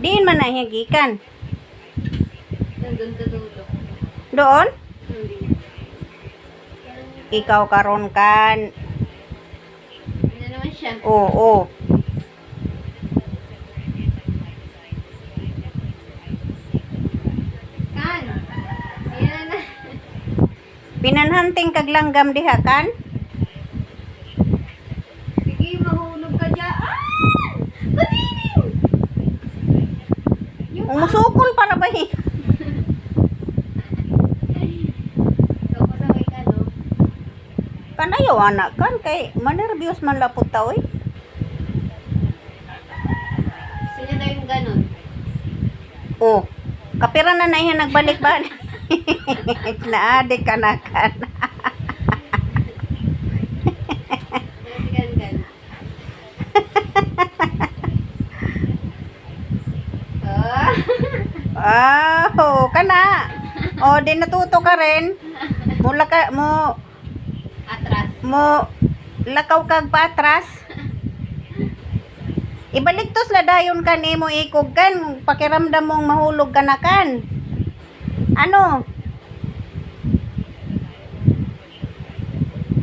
Diin man na higikan. Nandun sa dulo. Doon? Hindi. Ikaw karon kan. Ano naman siya? Oo. Kan. Ayan na. Pinanhanting kag langgam diha kan? Sige, mahulog ka dyan. Kanining! Umusukol para ba eh? Kapasaway ka, no? Kanayaw anak kan kay manervyos man lapot ta oy. Gusto niya daw yung ganun. Oh. Kapira na na yan nagbalik ba? Naadik ka na kan. Gan. Oh, kana. Oh, di natuto ka rin. Mula ka mo Atras. mo lakaw kag patras. Ibalik tos la dayon kan imo ikog kan pakiramdam mong mahulog ka na kan. Ano?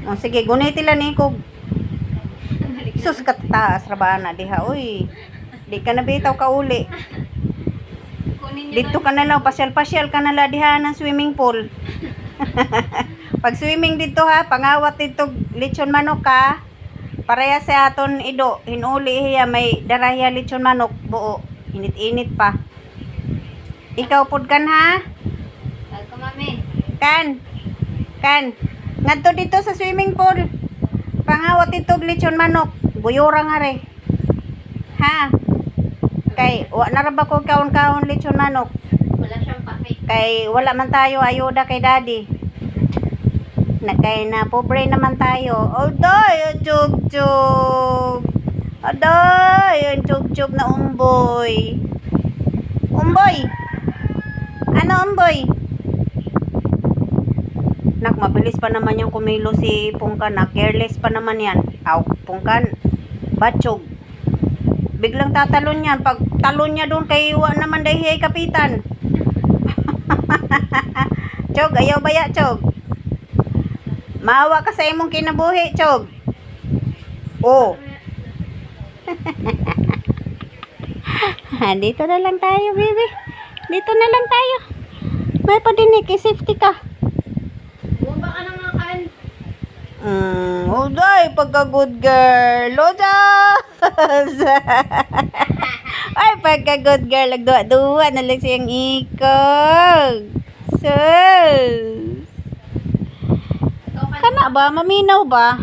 Oh, sige, guniti lang ikog. Sus kataas ra ba na diha oy. Di ka na bitaw ka uli. Kunin niyo Dito ka na lang, pasyal-pasyal ka na lang diha ng swimming pool. Pag swimming dito ha, pangawat dito lechon manok ka. Pareha sa aton ido, hinuli hiya may darahya lechon manok buo. Init-init pa. Ikaw pud kan ha? Tag ko, mami. Kan. Ngadto dito sa swimming pool. Pangawat dito lechon manok. Buyura nga re. Ha? Kay na ra ba ko kaon-kaon lechon manok? Wala siyang pake. Kay wala man tayo ayuda kay daddy. Na kay na pobre naman tayo. Oday, chug-chug. Oday, chug-chug na umboy. Umboy. Ano umboy? Nak, mabilis pa naman yung kumilo si Pungkan. Careless pa naman yan. Aw, Pungkan. Batchog. Biglang tatalon yan. Pag talon niya doon kay wa naman dahi kapitan. Chog, ayaw baya, Chog. Maawa ka sa imong kinabuhi, Chog. Oh. Dito na lang tayo, baby. Dito na lang tayo. May padinig, safety ka. Bumaba ka ng makan. Uday, pagka good girl. Lodas! Ay, pagka good girl. Nagduwa-duwa na lang siyang ikog. Sus! Ikaw ka. Kana ba? Maminaw ba?